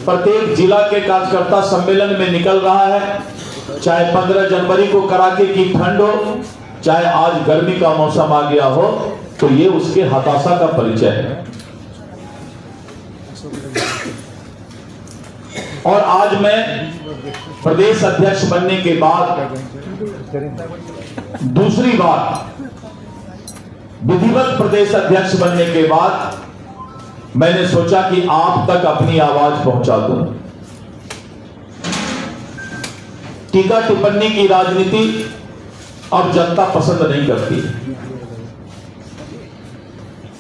प्रत्येक जिला के कार्यकर्ता सम्मेलन में निकल रहा है, चाहे 15 जनवरी को कड़ाके की ठंड हो, चाहे आज गर्मी का मौसम आ गया हो, तो ये उसके हताशा का परिचय है। और आज मैं प्रदेश अध्यक्ष बनने के बाद दूसरी बार विधिवत प्रदेश अध्यक्ष बनने के बाद मैंने सोचा कि आप तक अपनी आवाज पहुंचा दूं। टीका टिप्पणी की राजनीति अब जनता पसंद नहीं करती।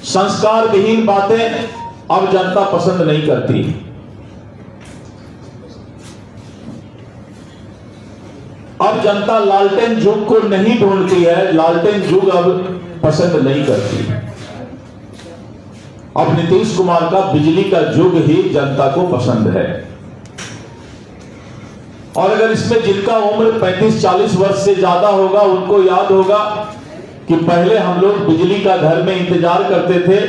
संस्कार विहीन बातें अब जनता पसंद नहीं करती। अब जनता लालटेन युग को नहीं ढूंढती है, लालटेन युग अब पसंद नहीं करती। अब नीतीश कुमार का बिजली का युग ही जनता को पसंद है। और अगर इसमें जिनका उम्र 35-40 वर्ष से ज्यादा होगा उनको याद होगा कि पहले हम लोग बिजली का घर में इंतजार करते थे।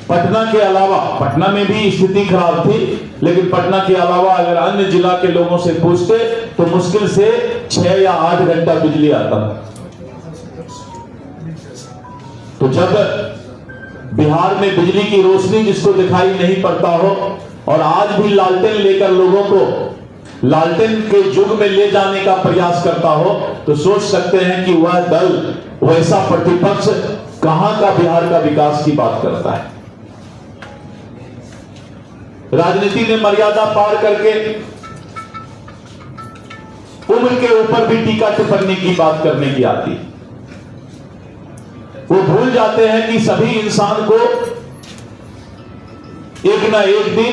पटना के अलावा, पटना में भी स्थिति खराब थी, लेकिन पटना के अलावा अगर अन्य जिला के लोगों से पूछते तो मुश्किल से 6 या 8 घंटा बिजली आता था। तो जब बिहार में बिजली की रोशनी जिसको दिखाई नहीं पड़ता हो और आज भी लालटेन लेकर लोगों को लालटेन के युग में ले जाने का प्रयास करता हो, तो सोच सकते हैं कि वह दल, वैसा प्रतिपक्ष कहां का बिहार का विकास की बात करता है। राजनीति ने मर्यादा पार करके उम्र के ऊपर भी टीका टिप्पणी की बात करने की आती है। वो भूल जाते हैं कि सभी इंसान को एक ना एक दिन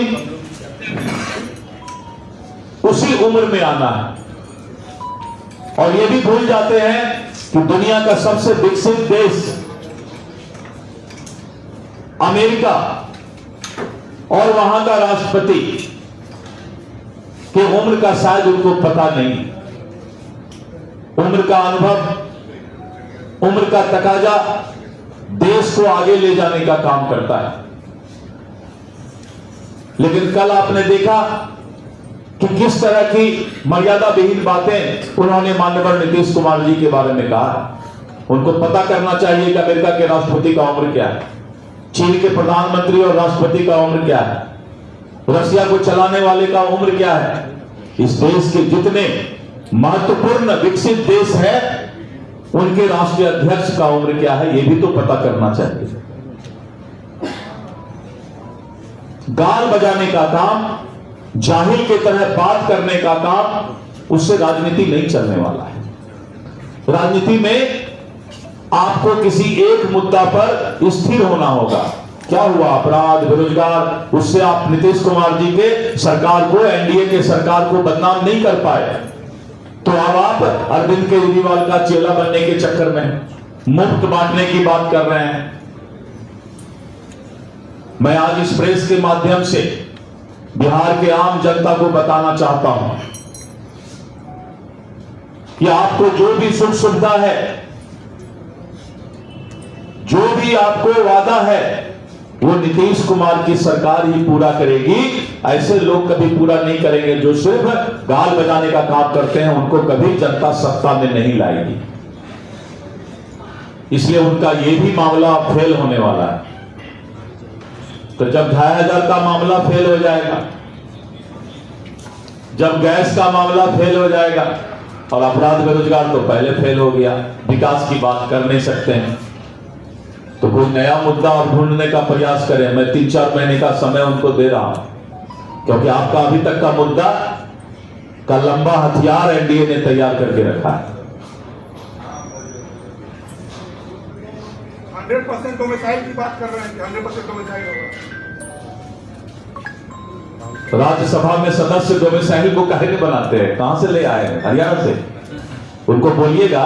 उसी उम्र में आना है। और ये भी भूल जाते हैं कि दुनिया का सबसे विकसित देश अमेरिका और वहां का राष्ट्रपति की उम्र का शायद उनको पता नहीं। उम्र का अनुभव, उम्र का तकाजा देश को आगे ले जाने का काम करता है। लेकिन कल आपने देखा कि किस तरह की मर्यादा विहीन बातें उन्होंने माननीय नीतीश कुमार जी के बारे में कहा। उनको पता करना चाहिए कि अमेरिका के राष्ट्रपति का उम्र क्या है, चीन के प्रधानमंत्री और राष्ट्रपति का उम्र क्या है, रशिया को चलाने वाले का उम्र क्या है। इस देश के जितने महत्वपूर्ण विकसित देश है उनके राष्ट्रीय अध्यक्ष का उम्र क्या है, यह भी तो पता करना चाहिए। गाल बजाने का काम, जाहिल की तरह बात करने का काम, उससे राजनीति नहीं चलने वाला है। राजनीति में आपको किसी एक मुद्दा पर स्थिर होना होगा। क्या हुआ, अपराध, बेरोजगार, उससे आप नीतीश कुमार जी के सरकार को, एनडीए के सरकार को बदनाम नहीं कर पाए। तो अब आप अरविंद केजरीवाल का चेला बनने के चक्कर में मुफ्त बांटने की बात कर रहे हैं। मैं आज इस प्रेस के माध्यम से बिहार के आम जनता को बताना चाहता हूं कि आपको जो भी सुख सुविधा है, जो भी आपको वादा है, वो नीतीश कुमार की सरकार ही पूरा करेगी। ऐसे लोग कभी पूरा नहीं करेंगे जो सिर्फ गाल बजाने का काम करते हैं, उनको कभी जनता सत्ता में नहीं लाएगी। इसलिए उनका ये भी मामला फेल होने वाला है। तो जब 2500 का मामला फेल हो जाएगा, जब गैस का मामला फेल हो जाएगा, और अपराध बेरोजगार तो पहले फेल हो गया, विकास की बात कर नहीं सकते हैं, तो कोई नया मुद्दा और ढूंढने का प्रयास करें। मैं 3-4 महीने का समय उनको दे रहा हूं, क्योंकि आपका अभी तक का मुद्दा का लंबा हथियार एनडीए ने तैयार करके रखा है। 100% डोमिसाइल की बात कर रहे हैं कि 100% डोमिसाइल होगा। राज्यसभा में सदस्य डोमिसाइल को काहे बनाते हैं, कहां से ले आए हैं? हरियाणा से। उनको बोलिएगा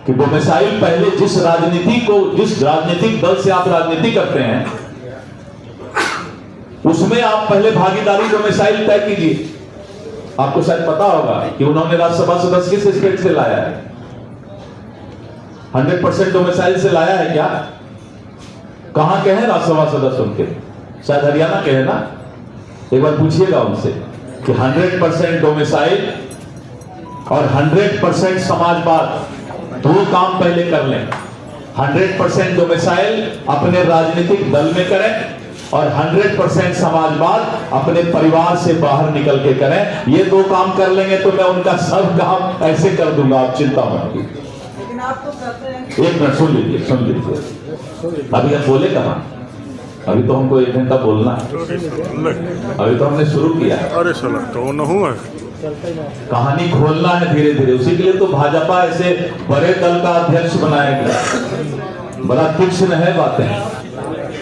कि डोमिसाइल पहले जिस राजनीतिक दल से आप राजनीति करते हैं उसमें आप पहले भागीदारी डोमिसाइल तय कीजिए। आपको शायद पता होगा कि उन्होंने राज्यसभा सदस्य किस स्टेट से लाया है। 100% डोमिसाइल से लाया है क्या? कहां के हैं राज्यसभा सदस्य उनके? शायद हरियाणा के हैं ना। एक बार पूछिएगा उनसे कि 100% डोमिसाइल और 100% समाजवाद दो काम पहले कर लें। 100% डोमिसाइल अपने राजनीतिक दल में करें और 100% समाजवाद अपने परिवार से बाहर निकल के करें। ये दो काम कर लेंगे तो मैं उनका सब काम ऐसे कर दूंगा, आप चिंता मत कीजिए। लेकिन आप तो कहते हैं एक मिनट सुन लीजिए। अभी हम बोले कहाँ? अभी तो हमको 1 घंटा बोलना है, अभी तो हमने शुरू किया है। अरे साला तो न हुआ कहानी खोलना है धीरे धीरे। उसी के लिए तो भाजपा ऐसे बड़े दल का अध्यक्ष बनाया गया। बड़ा तीक्ष्ण है बातें,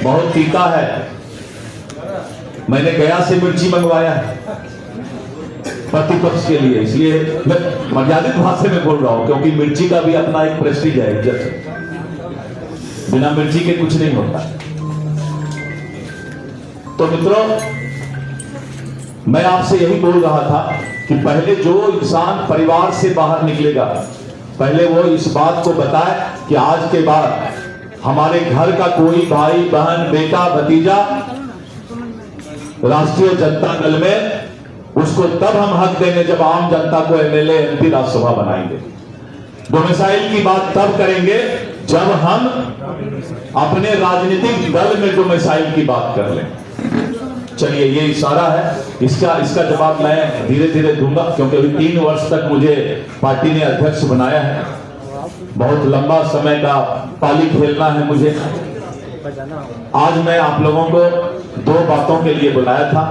बहुत तीखा है। मैंने गया से मिर्ची मंगवाया है प्रतिपक्ष के लिए, इसलिए मैं मर्यादित भाषा में बोल रहा हूं, क्योंकि मिर्ची का भी अपना एक प्रेस्टीज है, इज्जत है। बिना मिर्ची के कुछ नहीं होता। तो मित्रों, मैं आपसे यही बोल रहा था कि पहले जो इंसान परिवार से बाहर निकलेगा, पहले वो इस बात को बताए कि आज के बाद हमारे घर का कोई भाई बहन बेटा भतीजा राष्ट्रीय जनता दल में, उसको तब हम हक देंगे जब आम जनता को एमएलए एमपी राज्यसभा बनाएंगे। डोमिसाइल की बात तब करेंगे जब हम अपने राजनीतिक दल में डोमिसाइल की बात कर लें। चलिए, ये इशारा है, इसका जवाब मैं धीरे धीरे दूंगा, क्योंकि अभी 3 वर्ष तक मुझे पार्टी ने अध्यक्ष बनाया है। बहुत लंबा समय का पाली खेलना है मुझे। आज मैं आप लोगों को 2 बातों के लिए बुलाया था।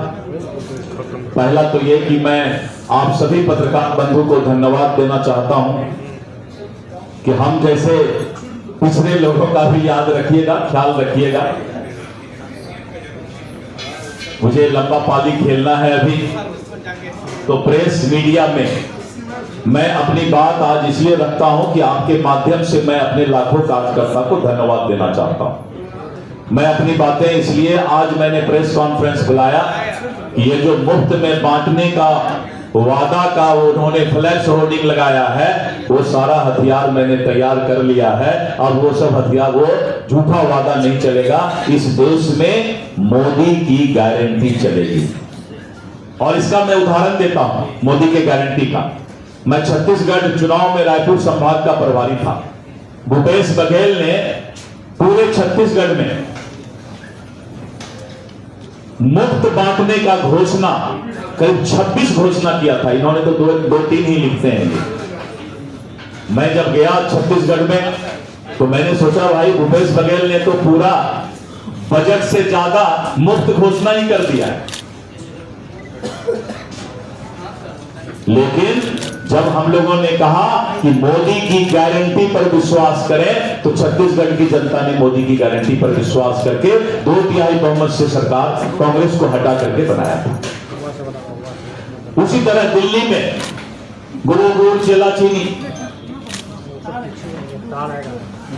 पहला तो ये कि मैं आप सभी पत्रकार बंधु को धन्यवाद देना चाहता हूं कि हम जैसे पिछड़े लोगों का भी याद रखिएगा, ख्याल रखिएगा। मुझे लंबा पाली खेलना है अभी, तो प्रेस मीडिया में मैं अपनी बात आज इसलिए रखता हूं कि आपके माध्यम से मैं अपने लाखों कार्यकर्ता को धन्यवाद देना चाहता हूं। मैं अपनी बातें इसलिए आज मैंने प्रेस कॉन्फ्रेंस बुलाया कि ये जो मुफ्त में बांटने का वादा का उन्होंने फ्लैश होर्डिंग लगाया है, वो सारा हथियार मैंने तैयार कर लिया है। अब वो सब हथियार, वो झूठा वादा नहीं चलेगा। इस देश में मोदी की गारंटी चलेगी, और इसका मैं उदाहरण देता हूं मोदी के गारंटी का। मैं छत्तीसगढ़ चुनाव में रायपुर संभाग का प्रभारी था। भूपेश बघेल ने पूरे छत्तीसगढ़ में मुफ्त बांटने का घोषणा करीब 26 घोषणा किया था। इन्होंने तो 2-3 ही लिखते हैं। मैं जब गया छत्तीसगढ़ में तो मैंने सोचा भाई भूपेश बघेल ने तो पूरा बजट से ज्यादा मुफ्त घोषणा ही कर दिया है। लेकिन जब हम लोगों ने कहा कि मोदी की गारंटी पर विश्वास करें, तो छत्तीसगढ़ की जनता ने मोदी की गारंटी पर विश्वास करके 2/3 बहुमत से सरकार कांग्रेस को हटा करके बनाया था। उसी तरह दिल्ली में गुरु गुड़ चेला चीनी,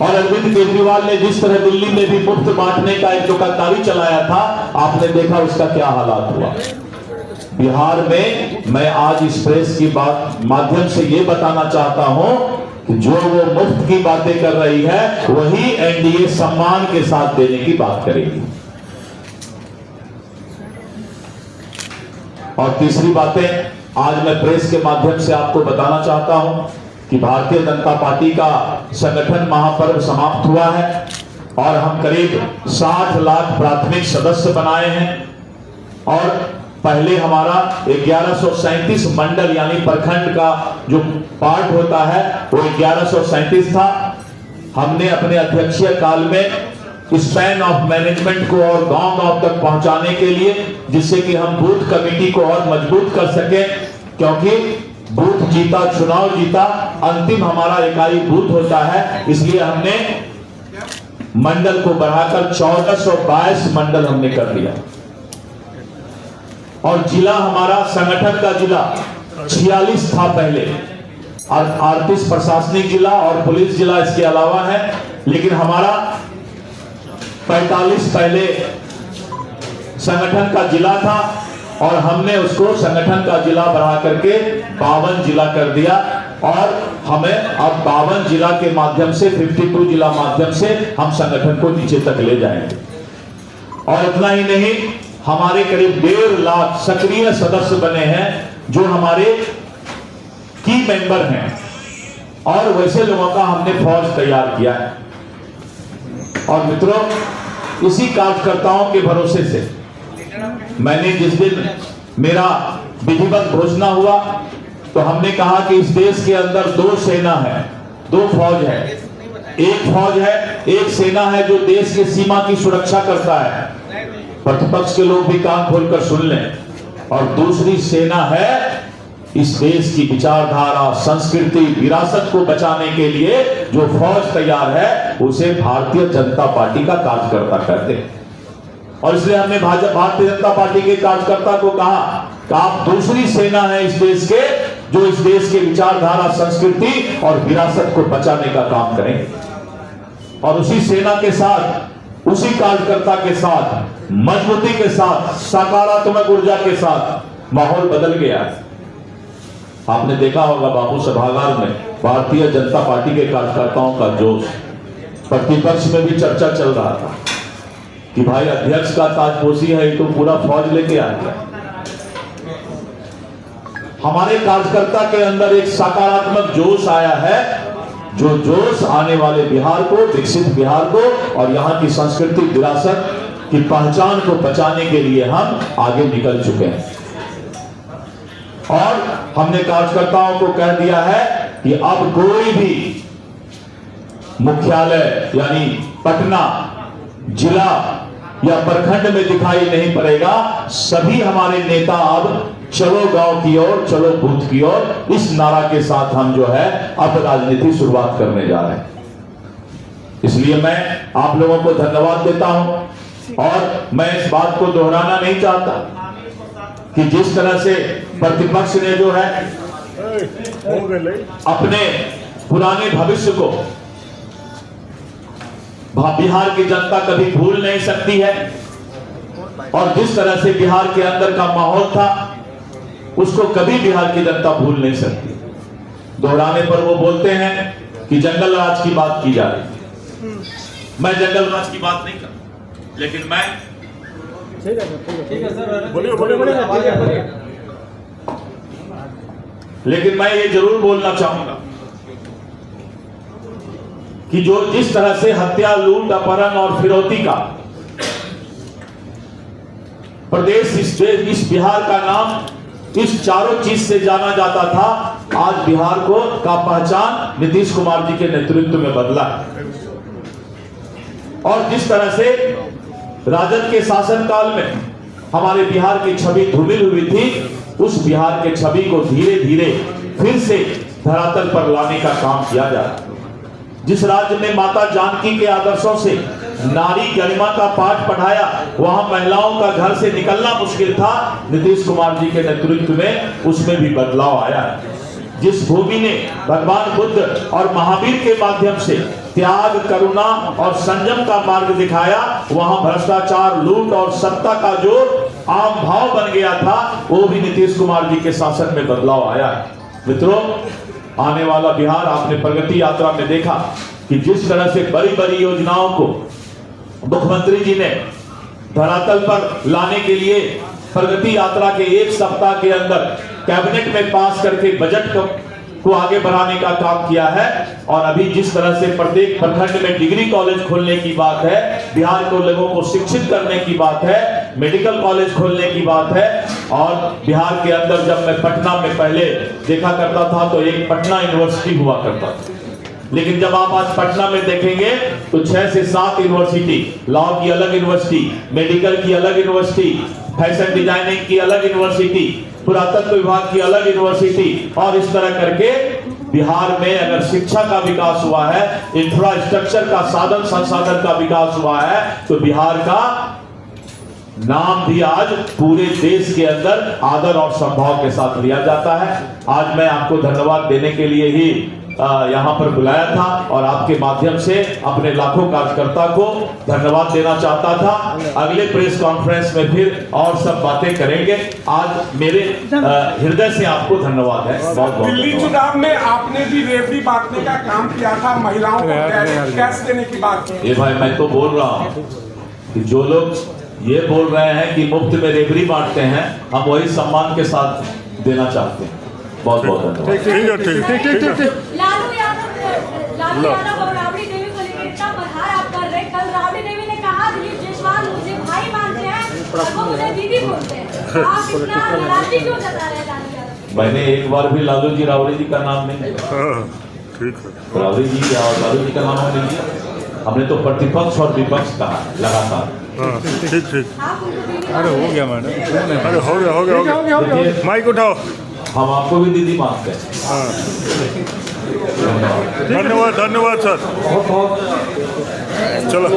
और अरविंद केजरीवाल ने जिस तरह दिल्ली में भी मुफ्त बांटने का एक दुकानदारी चलाया था, आपने देखा उसका क्या हालात हुआ। बिहार में मैं आज इस प्रेस की बात माध्यम से ये बताना चाहता हूं कि जो वो मुफ्त की बातें कर रही है, वही एनडीए सम्मान के साथ देने की बात करेगी। और तीसरी बातें आज मैं प्रेस के माध्यम से आपको बताना चाहता हूं कि भारतीय जनता पार्टी का संगठन महापर्व समाप्त हुआ है, और हम करीब 60 लाख प्राथमिक सदस्य बनाए हैं। और पहले हमारा 1137 मंडल यानी प्रखंड का जो पार्ट होता है वो 1137 था। हमने अपने अध्यक्षीय काल में स्पैन ऑफ मैनेजमेंट को और गांव-गांव तक पहुंचाने के लिए, जिससे कि हम बूथ कमेटी को और मजबूत कर सके, क्योंकि बूथ जीता चुनाव जीता, अंतिम हमारा इकाई बूथ होता है। इसलिए हमने मंडल को बढ़ाकर 1422 मंडल हमने कर दिया। और जिला हमारा संगठन का जिला 46 था पहले, और 38 प्रशासनिक जिला और पुलिस जिला इसके अलावा है, लेकिन हमारा 45 पहले संगठन का जिला था, और हमने उसको संगठन का जिला बढ़ा करके 52 जिला कर दिया। और हमें अब 52 जिला के माध्यम से 52 जिला माध्यम से हम संगठन को नीचे तक ले जाएंगे। और इतना ही नहीं, हमारे करीब 1.5 लाख सक्रिय सदस्य बने हैं जो हमारे की मेंबर हैं, और वैसे लोगों का हमने फौज तैयार किया है। और मित्रों, इसी कार्यकर्ताओं के भरोसे से मैंने जिस दिन मेरा विधिवत घोषणा हुआ तो हमने कहा कि इस देश के अंदर 2 सेना है, 2 फौज है। एक फौज है, एक सेना है जो देश की सीमा की सुरक्षा करता है, प्रतिपक्ष के लोग भी कान खोलकर सुन लें, और दूसरी सेना है इस देश की विचारधारा, संस्कृति, विरासत को बचाने के लिए जो फौज तैयार है उसे भारतीय जनता पार्टी का कार्यकर्ता कहते हैं। और इसलिए हमने भारतीय जनता पार्टी के कार्यकर्ता को कहा कि आप दूसरी सेना है इस देश के, जो इस देश के विचारधारा, संस्कृति और विरासत को बचाने का काम करेंगे। और उसी सेना के साथ, उसी कार्यकर्ता के साथ, मजबूती के साथ, सकारात्मक ऊर्जा के साथ माहौल बदल गया है। आपने देखा होगा बाबू सभागार में भारतीय जनता पार्टी के कार्यकर्ताओं का जोश, प्रतिपक्ष में भी चर्चा चल रहा था कि भाई अध्यक्ष का ताजपोशी है, ये तो पूरा फौज लेके आ गया। हमारे कार्यकर्ता के अंदर एक सकारात्मक जोश आया है, जो जोश आने वाले बिहार को, विकसित बिहार को और यहाँ की संस्कृति, विरासत की पहचान को बचाने के लिए हम आगे निकल चुके हैं। और हमने कार्यकर्ताओं को कह दिया है कि अब कोई भी मुख्यालय यानी पटना जिला या प्रखंड में दिखाई नहीं पड़ेगा। सभी हमारे नेता अब चलो गांव की ओर, चलो बूथ की ओर, इस नारा के साथ हम जो है अब राजनीति शुरुआत करने जा रहे हैं। इसलिए मैं आप लोगों को धन्यवाद देता हूं और मैं इस बात को दोहराना नहीं चाहता कि जिस तरह से प्रतिपक्ष ने जो है अपने पुराने भविष्य को बिहार की जनता कभी भूल नहीं सकती है, और जिस तरह से बिहार के अंदर का माहौल था उसको कभी बिहार की जनता भूल नहीं सकती। दोहराने पर वो बोलते हैं कि जंगल राज की बात की जा रही है। मैं जंगल राज की बात नहीं कर, लेकिन मैं लेकिन मैं ये जरूर बोलना चाहूंगा कि जो जिस तरह से हत्या, लूट, अपहरण और फिरौती का प्रदेश, इस बिहार का नाम इस चारों चीज से जाना जाता था, आज बिहार का पहचान नीतीश कुमार जी के नेतृत्व में बदला है। और जिस तरह से राजद के शासनकाल में हमारे बिहार की छवि धूमिल हुई थी, उस बिहार के छवि को धीरे धीरे फिर से धरातल पर लाने का काम किया जा रहा है। जिस राज्य में माता जानकी के आदर्शों से नारी गरिमा का पाठ पढ़ाया, वहां महिलाओं का घर से निकलना मुश्किल था, नीतीश कुमार जी के नेतृत्व में उसमें भी बदलाव आया है। जिस भूमि ने भगवान बुद्ध और महावीर के माध्यम से त्याग, करुणा और संयम का मार्ग दिखाया, वहां भ्रष्टाचार, लूट और सत्ता का जो आम भाव बन गया था, वो भी नीतीश कुमार जी के शासन में बदलाव आया है। मित्रों, आने वाला बिहार आपने प्रगति यात्रा में देखा कि जिस तरह से बड़ी बड़ी योजनाओं को मुख्यमंत्री जी ने धरातल पर लाने के लिए प्रगति यात्रा के 1 सप्ताह के अंदर कैबिनेट में पास करके बजट को आगे बढ़ाने का काम किया है। और अभी जिस तरह से प्रत्येक प्रखंड में डिग्री कॉलेज खोलने की बात है, बिहार को लोगों को शिक्षित करने की बात है, मेडिकल कॉलेज खोलने की बात है। और बिहार के अंदर जब मैं पटना में पहले देखा करता था तो एक पटना यूनिवर्सिटी हुआ करता था, लेकिन जब आप आज पटना में देखेंगे तो 6 से 7 यूनिवर्सिटी, लॉ की अलग यूनिवर्सिटी, मेडिकल की अलग यूनिवर्सिटी, फैशन डिजाइनिंग की अलग यूनिवर्सिटी, पुरातत्व विभाग की अलग यूनिवर्सिटी, और इस तरह करके बिहार में अगर शिक्षा का विकास हुआ है, इंफ्रास्ट्रक्चर का साधन संसाधन का विकास हुआ है, तो बिहार का नाम भी आज पूरे देश के अंदर आदर और सद्भाव के साथ लिया जाता है। आज मैं आपको धन्यवाद देने के लिए ही यहाँ पर बुलाया था और आपके माध्यम से अपने लाखों कार्यकर्ता को धन्यवाद देना चाहता था। अगले प्रेस कॉन्फ्रेंस में फिर और सब बातें करेंगे। आज मेरे हृदय से आपको धन्यवाद है। बहुत बहुत दिल्ली चुनाव में आपने भी रेवड़ी बांटने का काम किया था, महिलाओं को कैश देने की बात की। ये भाई मैं तो बोल रहा हूँ कि जो लोग ये बोल रहे हैं कि मुफ्त में रेबड़ी बांटते हैं, हम वही सम्मान के साथ देना चाहते हैं। बहुत बहुत धन्यवाद। ठीक। लालू यादव और राबड़ी देवी को लेकर इतना बहार आप कर रहे हैं। कल राबड़ी देवी ने कहा दिलीप जायसवाल मुझे भाई मानते हैं और वो मुझे दीदी बोलते हैं। आप इतना नाराजगी क्यों जता रहे हैं लालू यादव? मैंने एक बार भी लालू जी राबड़ी जी का नाम नहीं लिया। ठीक है। राबड़ी जी और लालू जी का नाम हमने लिया। हमने तो प्रतिपक्ष और विपक्ष कहा लगातार। ठीक। आप उनको दीदी अरे हो गया मैडम, अरे हो गया। देखिए, माइक उठाओ। हम आपको भी दीदी मानते हैं। धन्यवाद सर। चलो।